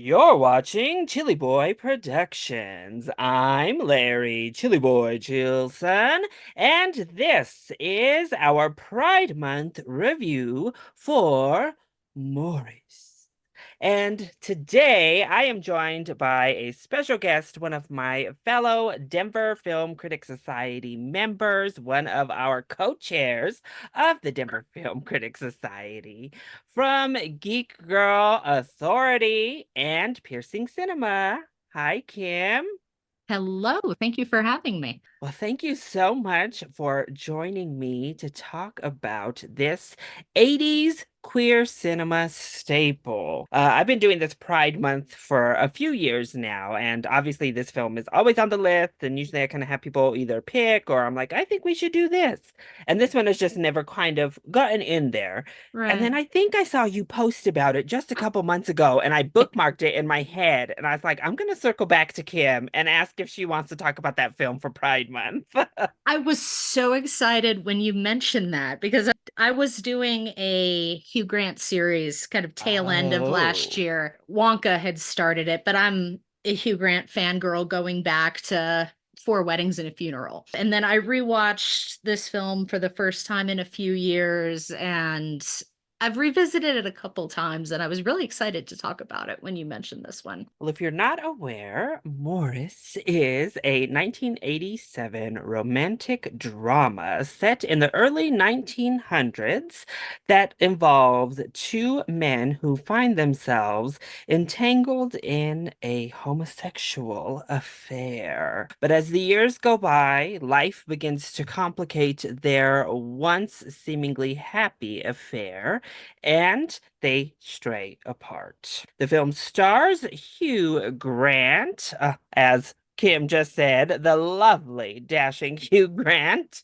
You're watching ChillyBoy Productions. I'm Larry ChillyBoy Chilson, and this is our Pride Month review for Maurice. And today I am joined by a special guest, one of my fellow Denver Film Critics Society members, one of our co-chairs of the Denver Film Critics Society, from Geek Girl Authority and Piercing Cinema. Hi, Kim. Hello, thank you for having me. Well, thank you so much for joining me to talk about this 80s queer cinema staple. I've been doing this Pride Month for a few years now, and obviously this film is always on the list, and usually I kind of have people either pick or I'm like, I think we should do this. And this one has just never kind of gotten in there. And Right. then I think I saw you post about it just a couple months ago, and I bookmarked it in my head. And I was like, I'm going to circle back to Kim and ask if she wants to talk about that film for Pride Month. I was so excited when you mentioned that because I was doing a Hugh Grant series kind of tail end of last Oh. year. Wonka had started it, but I'm a Hugh Grant fangirl going back to Four Weddings and a Funeral. And then I rewatched this film for the first time in a few years, and I've revisited it a couple times, and I was really excited to talk about it when you mentioned this one. Well, if you're not aware, Maurice is a 1987 romantic drama set in the early 1900s that involves two men who find themselves entangled in a homosexual affair. But as the years go by, life begins to complicate their once seemingly happy affair, and they stray apart. The film stars Hugh Grant, as Kim just said, the lovely, dashing Hugh Grant,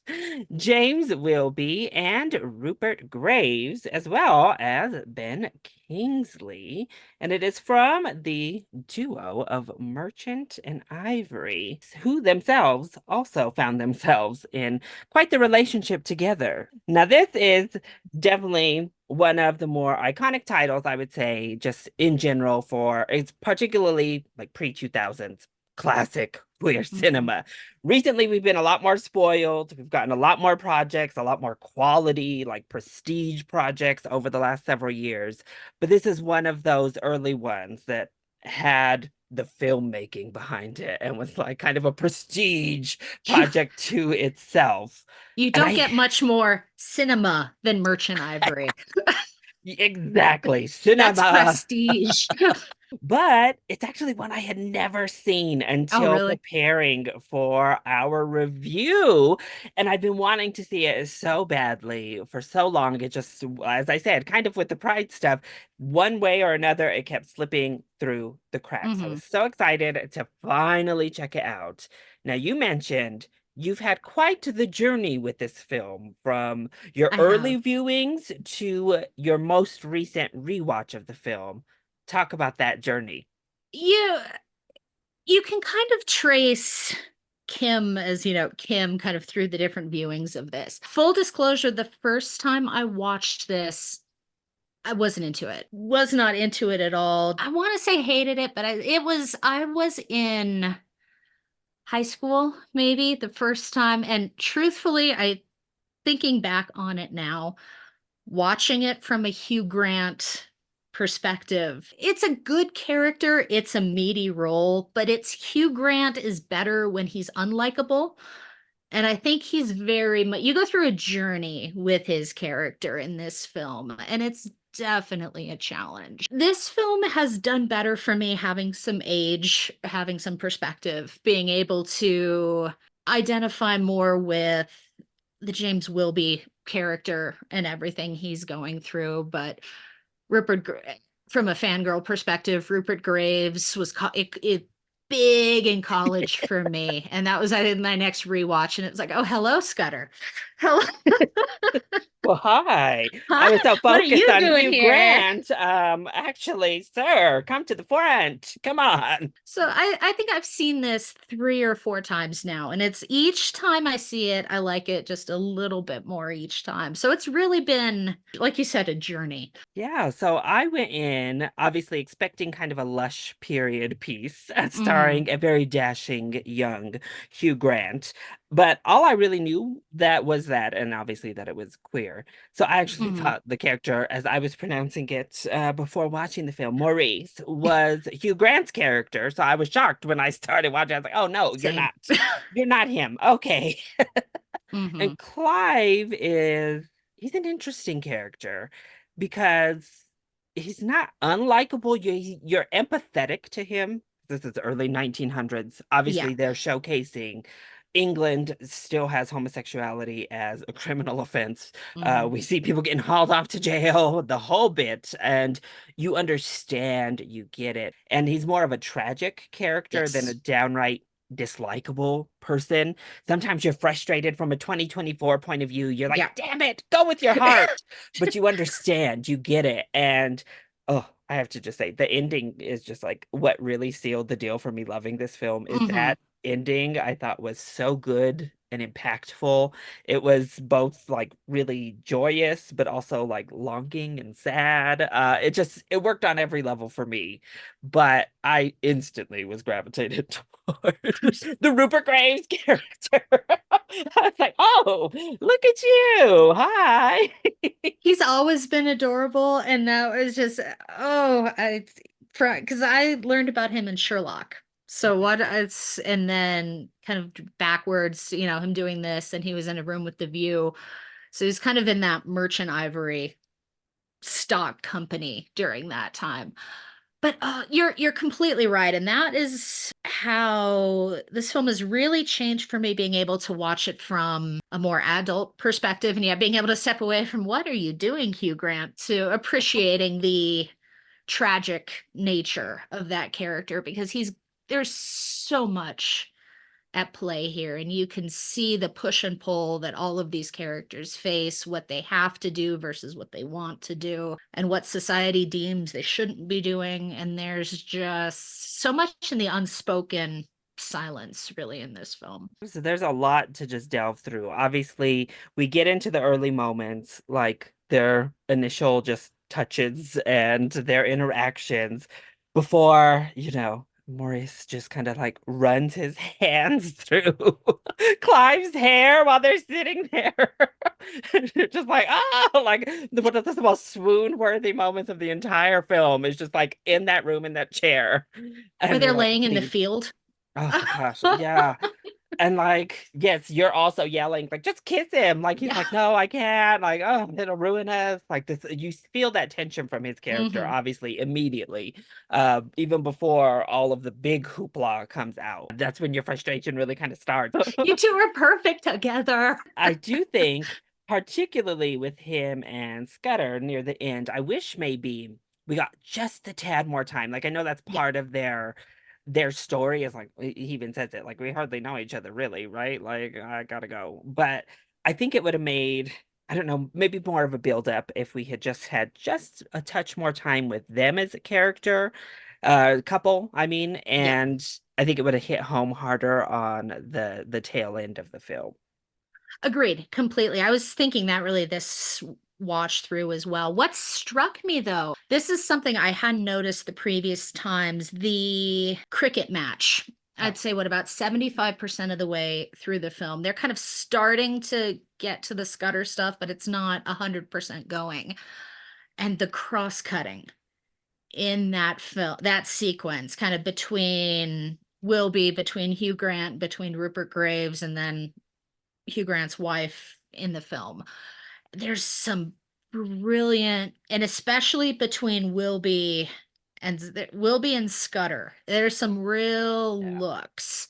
James Wilby, and Rupert Graves, as well as Ben Kingsley. And it is from the duo of Merchant and Ivory, who themselves also found themselves in quite the relationship together. Now, this is definitely one of the more iconic titles, I would say, just in general, for it's particularly like pre-2000s classic queer Mhm. cinema. Recently, we've been a lot more spoiled. We've gotten a lot more projects, a lot more quality, like prestige projects over the last several years. But this is one of those early ones that had the filmmaking behind it and was like kind of a prestige You project to itself. you And don't get much more cinema than Merchant Ivory. exactly, That's cinema. prestige. But it's actually one I had never seen Oh, until really? preparing for our review. And I've been wanting to see it so badly for so long. It just, as I said, kind of with the Pride stuff, one way or another, it kept slipping through the cracks. I Hmm. was so excited to finally check it out. Now, you mentioned you've had quite the journey with this film from your I have. early viewings to your most recent rewatch of the film. Talk about that journey. You you can kind of trace Kim as, Kim kind of through the different viewings of this. Full disclosure, the first time I watched this, I wasn't into it. Was not into it at all. I want to say hated it, but I was in high school maybe the first time, and truthfully, I thinking back on it now, watching it from a Hugh Grant perspective, it's a good character, it's a meaty role, but it's Hugh Grant is better when he's unlikable. And I think he's very much, you go through a journey with his character in this film, and it's definitely a challenge. This film has done better for me having some age, having some perspective, being able to identify more with the James Wilby character and everything he's going through. But Rupert, from a fangirl perspective, Rupert Graves was big in college for me. And that was I did my next rewatch, and it was like, oh, hello, Scudder. Hello. Well, hi. I Huh? was so What are focused you on doing Hugh here? Grant. Actually, sir, come to the front. Come on. So I think I've seen this 3 or 4 times now, and it's each time I see it, I like it just a little bit more each time. So it's really been, like you said, a journey. Yeah, so I went in obviously expecting kind of a lush period piece Hmm. starring a very dashing young Hugh Grant. But all I really knew that was that, and obviously that it was queer. So I actually Hmm. thought the character, as I was pronouncing it before watching the film, Maurice, was Hugh Grant's character. So I was shocked when I started watching. I was like, oh no, you're Same. not. You're not him. Okay. Hmm. And Clive is he's an interesting character because he's not unlikable. You're empathetic to him. This is early 1900s. Yeah. Obviously, they're showcasing England still has homosexuality as a criminal offense. Hmm. We see people getting hauled off to jail, the whole bit, and you understand, you get it. And he's more of a tragic character than a Yes. downright dislikable person. Sometimes you're frustrated from a 2024 point of view. You're like, Yeah. damn it, go with your heart. But you understand, you get it. And oh, I have to just say, the ending is just like what really sealed the deal for me loving this film is Hmm. that ending I thought was so good and impactful. It was both like really joyous, but also like longing and sad. It worked on every level for me, but I instantly was gravitated toward the Rupert Graves character. I was like, oh, look at you. Hi. He's always been adorable, and that was just oh, I because I learned about him in Sherlock. So what it's and then kind of backwards, him doing this, and he was in a room with the view. So he's kind of in that Merchant Ivory stock company during that time. But you're completely right, and that is how this film has really changed for me, being able to watch it from a more adult perspective, and yeah, being able to step away from "What are you doing, Hugh Grant?" to appreciating the tragic nature of that character, because there's so much at play here, and you can see the push and pull that all of these characters face, what they have to do versus what they want to do, and what society deems they shouldn't be doing. And there's just so much in the unspoken silence, really, in this film. So there's a lot to just delve through. Obviously, we get into the early moments, like their initial just touches and their interactions before, Maurice just kind of like runs his hands through Clive's hair while they're sitting there. Just like, oh, like one of the most swoon-worthy moments of the entire film is just like in that room in that chair. Where And you're they're like, laying in the please. field. Oh gosh, yeah. And like, yes, you're also yelling, like, just kiss him. Like he's Yeah. like, no, I can't. Like, oh, it'll ruin us. Like this, you feel that tension from his character, Hmm. obviously, immediately. Even before all of the big hoopla comes out. That's when your frustration really kind of starts. You two are perfect together. I do think, particularly with him and Scudder near the end, I wish maybe we got just a tad more time. Like I know that's Yeah. part of their story is like he even says it, like we hardly know each other really, right? Like I gotta go. But I think it would have made, I don't know, maybe more of a build up if we had just had just a touch more time with them as a character, couple, I mean, Yeah. and I think it would have hit home harder on the tail end of the film. Agreed, completely. I was thinking that really this watch through as well. What struck me though, this is something I hadn't noticed the previous times, the cricket match. Oh, I'd say what about 75% of the way through the film. They're kind of starting to get to the Scudder stuff, but it's not 100% going. And the cross-cutting in that film, that sequence, kind of between Hugh Grant, between Rupert Graves, and then Hugh Grant's wife in the film. There's some brilliant, and especially between Wilby and Scudder, there's some real yeah. looks,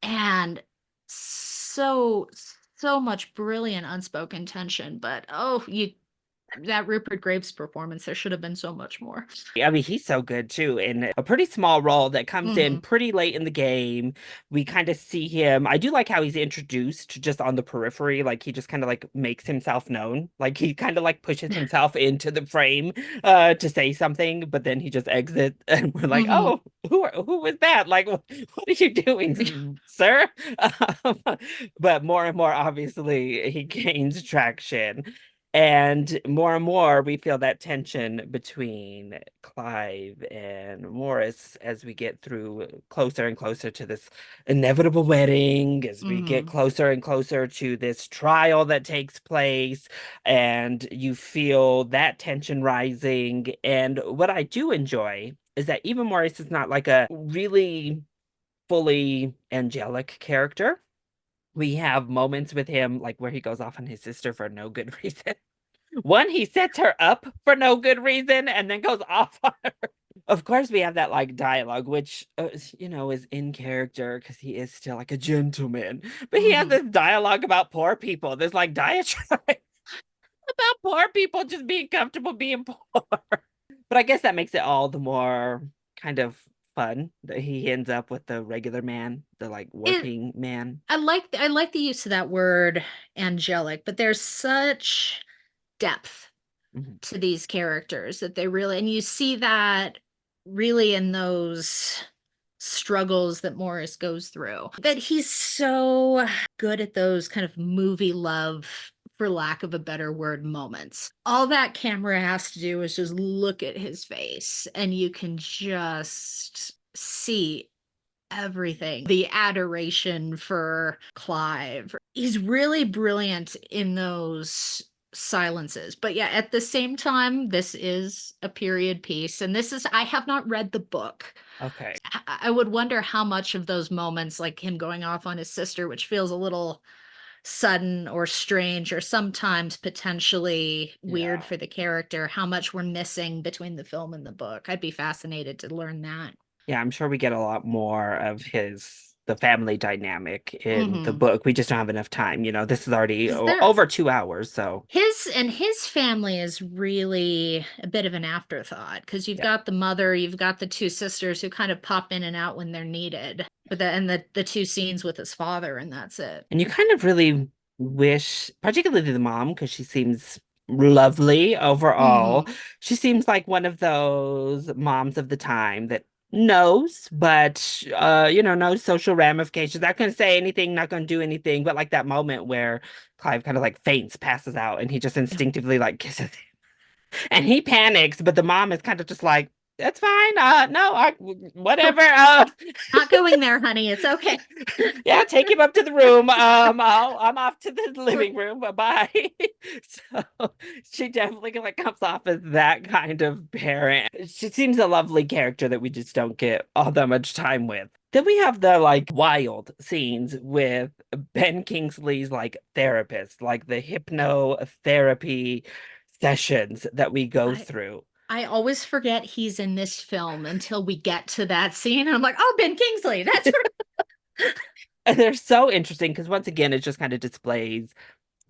and so much brilliant unspoken tension. But oh, that Rupert Graves performance, there should have been so much more. I mean, he's so good too, in a pretty small role that comes in Hmm. pretty late in the game. We kind of see him. I do like how he's introduced just on the periphery, like he just kind of like makes himself known. Like he kind of like pushes himself into the frame to say something, but then he just exits and we're like, Hmm. "Oh, who was that? Like what are you doing, sir?" Um, but more and more obviously he gains traction. And more, we feel that tension between Clive and Morris as we get through closer and closer to this inevitable wedding, as we get Hmm. closer and closer to this trial that takes place, and you feel that tension rising. And what I do enjoy is that even Morris is not like a really fully angelic character. We have moments with him, like where he goes off on his sister for no good reason. One, he sets her up for no good reason and then goes off on her. Of course, we have that like dialogue, which is in character because he is still like a gentleman. But he has Hmm. this dialogue about poor people. This like diatribe about poor people just being comfortable being poor. But I guess that makes it all the more kind of fun that he ends up with the regular man, the like It working man. I like the use of that word angelic, but there's such depth Mhm. to these characters that they really, and you see that really in those struggles that Morris goes through. That he's so good at those kind of movie love, for lack of a better word, moments. All that camera has to do is just look at his face, and you can just see everything. The adoration for Clive. He's really brilliant in those silences. But yeah, at the same time, this is a period piece. And this is, I have not read the book. Okay. I would wonder how much of those moments, like him going off on his sister, which feels a little sudden or strange or sometimes potentially weird Yeah. for the character, how much we're missing between the film and the book. I'd be fascinated to learn that. Yeah, I'm sure we get a lot more of the family dynamic in the Hmm. book. We just don't have enough time. This is already Because there, over 2 hours, so his family is really a bit of an afterthought because you've yeah. got the mother, you've got the two sisters who kind of pop in and out when they're needed, but the two scenes with his father, and that's it. And you kind of really wish, particularly the mom, because she seems lovely overall. Hmm. She seems like one of those moms of the time that knows, but knows social ramifications. Not gonna say anything, not gonna do anything, but like that moment where Clive kind of like faints, passes out, and he just instinctively like kisses him. And he panics, but the mom is kind of just like, that's fine. No, whatever. Not going there, honey. It's okay. Yeah, take him up to the room. I'm off to the living room. Bye bye. So she definitely like comes off as that kind of parent. She seems a lovely character that we just don't get all that much time with. Then we have the like wild scenes with Ben Kingsley's like therapist, like the hypnotherapy sessions that we go I through. I always forget he's in this film until we get to that scene, and I'm like, oh, Ben Kingsley. That's And they're so interesting because once again, it just kind of displays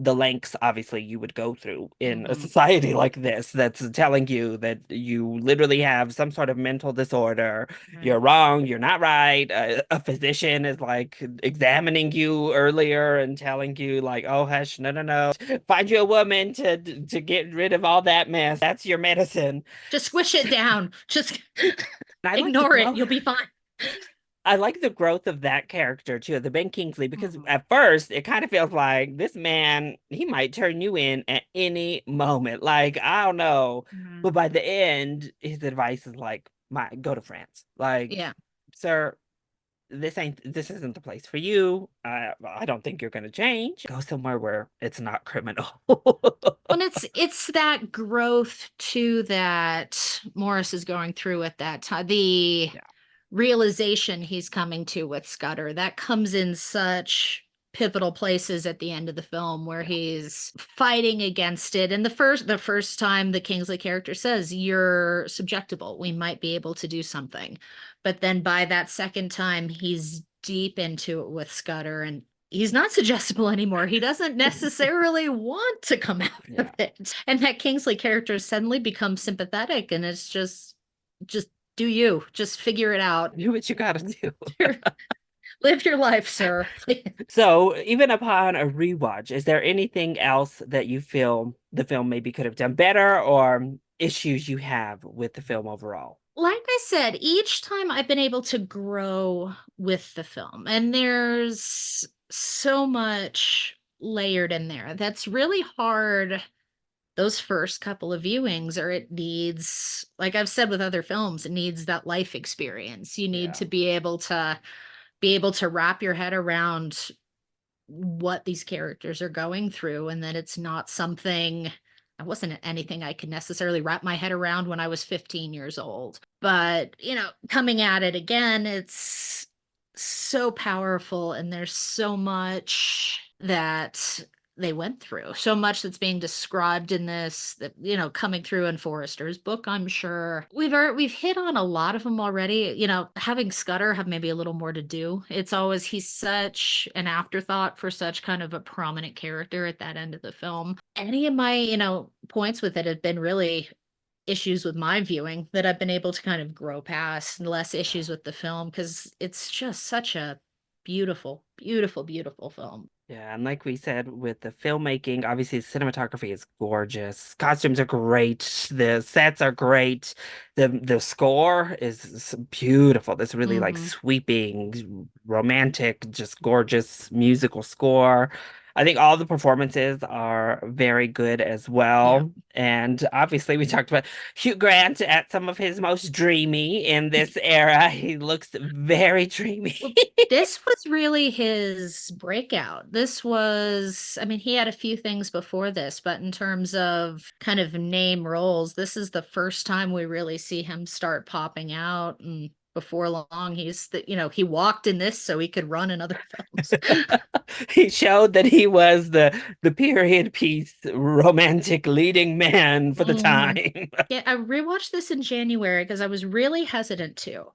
the lengths obviously you would go through in a right. society like this that's telling you that you literally have some sort of mental disorder. You're Right. wrong, you're not right. A physician is like examining you earlier and telling you like, oh hush, no, no, no, find you a woman to get rid of all that mess. That's your medicine. Just squish it down. Just And I like the ignore it. growth. You'll be fine. I like the growth of that character too, the Ben Kingsley, because Mhm. at first it kind of feels like this man, he might turn you in at any moment. Like, I don't know. But Mhm. by the end, his advice is like, go to France. Like, Yeah. sir, this isn't the place for you. I don't think you're gonna change. Go somewhere where it's not criminal. Well, it's that growth too that Morris is going through at that time. The Yeah, realization he's coming to with Scudder that comes in such pivotal places at the end of the film where yeah. he's fighting against it. And the first time the Kingsley character says, you're subjectable, we might be able to do something. But then by that second time, he's deep into it with Scudder, and he's not suggestible anymore. He doesn't necessarily want to come out of Yeah. it. And that Kingsley character suddenly becomes sympathetic and it's just do you. Just figure it out. Do what you gotta do. Live your life, sir. So, even upon a rewatch, is there anything else that you feel the film maybe could have done better or issues you have with the film overall? Like I said, each time I've been able to grow with the film, and there's so much layered in there. That's really hard those first couple of viewings, or it needs, like I've said with other films, it needs that life experience. You need Yeah. to be able to wrap your head around what these characters are going through and that it's not something it wasn't anything I could necessarily wrap my head around when I was 15 years old. But, coming at it again, it's so powerful and there's so much that they went through, so much that's being described in this that, coming through in Forrester's book, I'm sure. We've hit on a lot of them already. Having Scudder have maybe a little more to do. He's such an afterthought for such kind of a prominent character at that end of the film. Any of my, points with it have been really issues with my viewing that I've been able to kind of grow past, and less issues with the film because it's just such a beautiful, beautiful, beautiful film. Yeah, and like we said with the filmmaking, obviously the cinematography is gorgeous. Costumes are great. The sets are great. The score is beautiful. This really like Hmm. sweeping, romantic, just gorgeous musical score. I think all the performances are very good as Yeah. well. And obviously we talked about Hugh Grant at some of his most dreamy in this era. He looks very dreamy. Well, this was really his breakout. I mean, he had a few things before this, but in terms of kind of name roles, this is the first time we really see him start popping out. And before long, he walked in this so he could run in other films. He showed that he was the period piece romantic leading man for the Hmm. time. Yeah, I rewatched this in January because I was really hesitant to.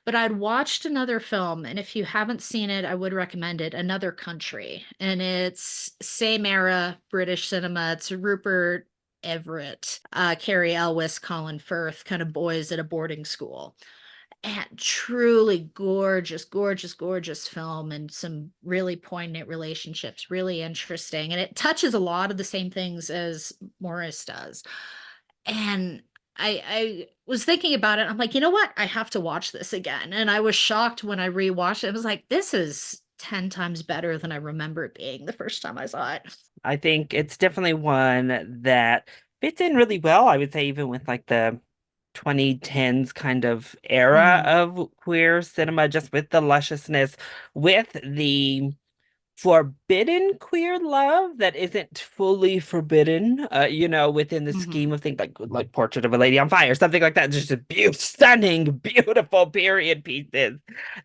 But I'd watched another film, and if you haven't seen it, I would recommend it, Another Country. And it's same era British cinema. It's Rupert Everett, Cary Elwes, Colin Firth, kind of boys at a boarding school. And truly gorgeous, gorgeous, gorgeous film and some really poignant relationships, really interesting. And it touches a lot of the same things as Maurice does. And I was thinking about it. I'm like, you know what? I have to watch this again. And I was shocked when I rewatched it. I was like, this is 10 times better than I remember it being the first time I saw it. I think it's definitely one that fits in really well. I would say even with like the 2010s kind of era Hmm. of queer cinema, just with the lusciousness, with the forbidden queer love that isn't fully forbidden, within the Hmm. scheme of things like Portrait of a Lady on Fire, something like that. Just a stunning, beautiful period pieces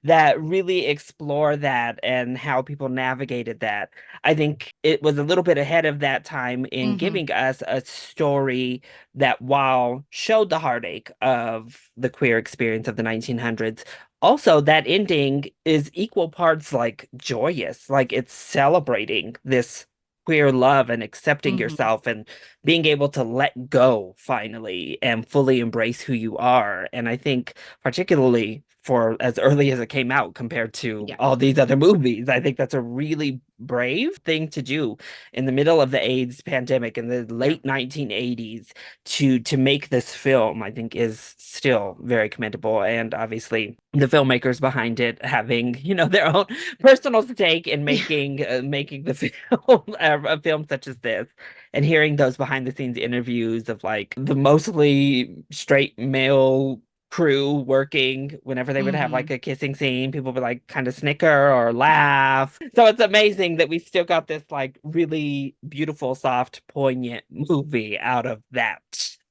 that really explore that and how people navigated that. I think it was a little bit ahead of that time in Hmm. giving us a story that, while showed the heartache of the queer experience of the 1900s, also that ending is equal parts like joyous, like it's celebrating this queer love and accepting Hmm. yourself and being able to let go finally and fully embrace who you are. And I think particularly for as early as it came out compared to Yeah. all these other movies, I think that's a really brave thing to do in the middle of the AIDS pandemic in the Yeah. late 1980s. To make this film, I think, is still very commendable. And obviously the filmmakers behind it having, their own personal stake in Yeah. making the film, a film such as this, and hearing those behind the scenes interviews of like the mostly straight male crew working. Whenever they would have Hmm. like a kissing scene, people would like kind of snicker or laugh. So it's amazing that we still got this like really beautiful, soft, poignant movie out of that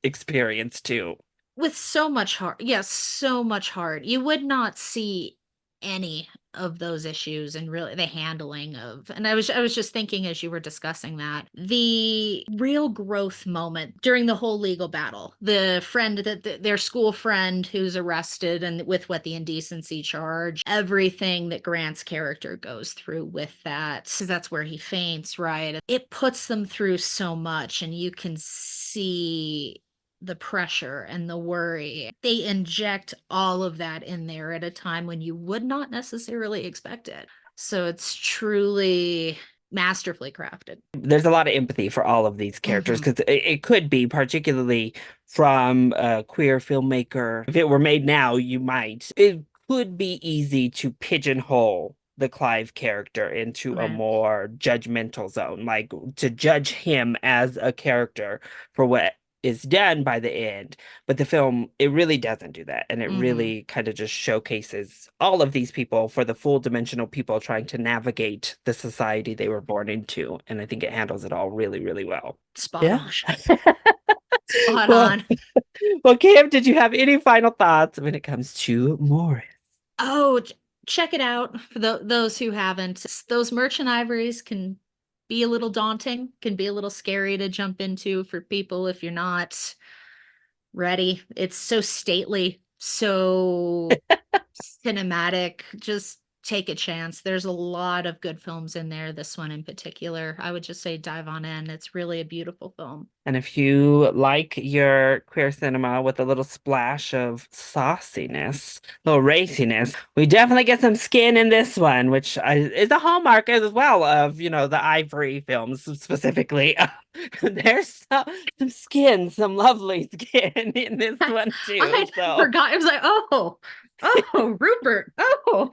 experience too. With so much heart. Yes, so much heart. You would not see any of those issues and really the handling of. And I was just thinking as you were discussing that, the real growth moment during the whole legal battle, the friend that their school friend who's arrested and with what the indecency charge, everything that Grant's character goes through with that, because that's where he faints, right? It puts them through so much, and you can see the pressure and the worry. They inject all of that in there at a time when you would not necessarily expect it. So it's truly masterfully crafted. There's a lot of empathy for all of these characters Hmm. because it could be, particularly from a queer filmmaker. If it were made now, you might. It could be easy to pigeonhole the Clive character into a Right. more judgmental zone, like to judge him as a character for what is done by the end. But the film, it really doesn't do that. And it Hmm. really kind of just showcases all of these people for the full dimensional people trying to navigate the society they were born into. And I think it handles it all really, really well. Spot Yeah. on. Spot Well, on. well, Kim, did you have any final thoughts when it comes to Maurice? Oh, check it out for those who haven't. Those merchant ivories can be a little daunting, can be a little scary to jump into for people if you're not ready. It's so stately, so cinematic. Just take a chance. There's a lot of good films in there. This one in particular, I would just say dive on in. It's really a beautiful film. And if you like your queer cinema with a little splash of sauciness, a little raciness, we definitely get some skin in this one, which is a hallmark as well of, the Ivory films specifically. There's some skin, some lovely skin in this one too. I So forgot. It was like, oh, Rupert. Oh.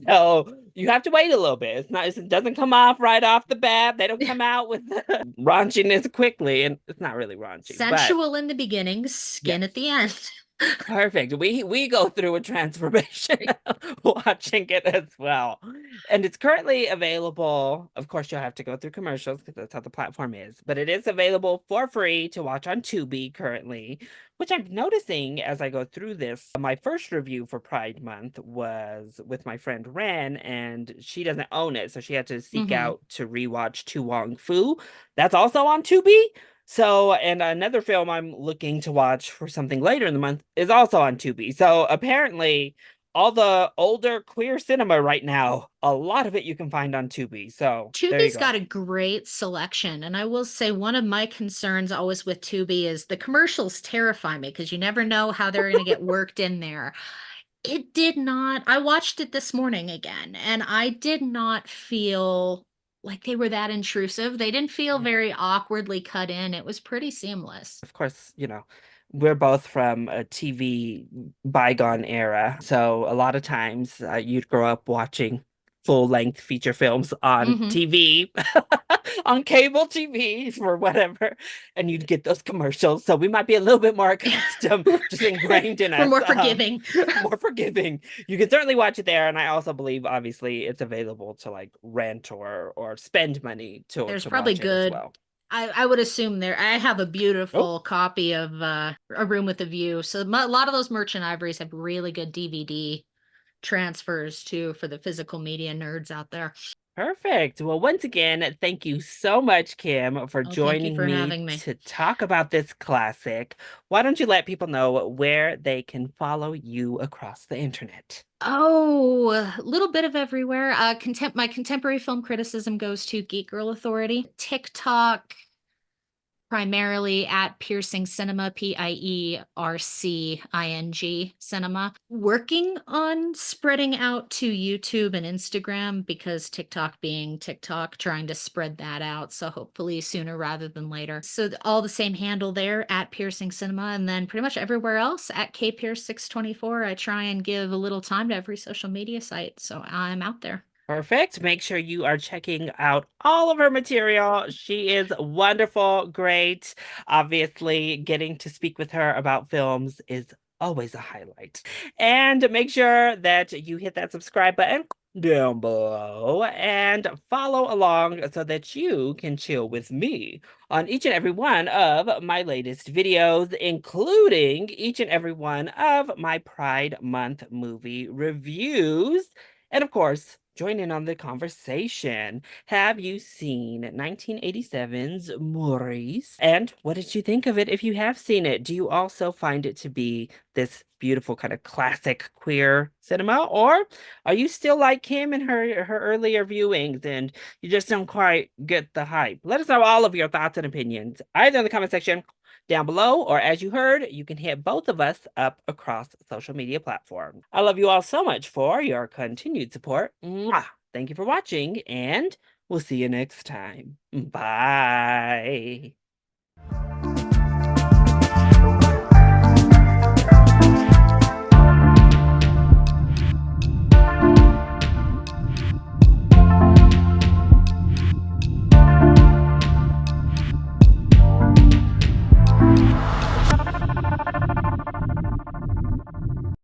So you have to wait a little bit. It doesn't come off right off the bat. They don't come out with the raunchiness quickly, and it's not really raunchy, but Sensual in the beginning, yes. skin at the end. Perfect. We go through a transformation watching it as well. And it's currently available. Of course, you'll have to go through commercials because that's how the platform is, but it is available for free to watch on Tubi currently, which I'm noticing as I go through this. My first review for Pride Month was with my friend Ren, and she doesn't own it, so she had to seek Hmm. out to rewatch Tu Wong Fu. That's also on Tubi. So, and another film I'm looking to watch for something later in the month is also on Tubi. So, apparently, all the older queer cinema right now, a lot of it you can find on Tubi. So, there you Tubi's go. got a great selection. And I will say one of my concerns always with Tubi is the commercials terrify me because you never know how they're going to get worked in there. It did not, I watched it this morning again, and I did not feel like they were that intrusive. They didn't feel Yeah. very awkwardly cut in. It was pretty seamless. Of course, we're both from a TV bygone era. So, a lot of times you'd grow up watching full-length feature films on Hmm. TV, on cable TV or whatever, and you'd get those commercials. So we might be a little bit more accustomed, just ingrained in We're us, more forgiving. more forgiving. You can certainly watch it there, and I also believe, obviously, it's available to like rent or spend money to There's to probably watch it as good. well. I would assume there. I have a Oh, beautiful copy of A Room with a View. So a lot of those merchant ivories have really good DVD transfers too for the physical media nerds out there. perfect. Well, once again, thank you so much, Kim, for Oh, thank you joining for me having me. to talk about this classic. Why don't you let people know where they can follow you across the internet? Oh, a little bit of everywhere. My contemporary film criticism goes to Geek Girl Authority, TikTok, primarily at Piercing Cinema, Piercing Cinema. Working on spreading out to YouTube and Instagram because TikTok being TikTok, trying to spread that out. So hopefully sooner rather than later. So all the same handle there at Piercing Cinema, and then pretty much everywhere else at KPierce624. I try and give a little time to every social media site. So I'm out there. Perfect. Make sure you are checking out all of her material. She is wonderful, great. Obviously, getting to speak with her about films is always a highlight. And make sure that you hit that subscribe button down below and follow along so that you can chill with me on each and every one of my latest videos, including each and every one of my Pride Month movie reviews. And of course, join in on the conversation. Have you seen 1987's Maurice? And what did you think of it if you have seen it? Do you also find it to be this beautiful kind of classic queer cinema, or are you still like Kim in her earlier viewings and you just don't quite get the hype? Let us know all of your thoughts and opinions either in the comment section down below, or as you heard, you can hit both of us up across social media platforms. I love you all so much for your continued support. Mwah! Thank you for watching, and we'll see you next time. Bye.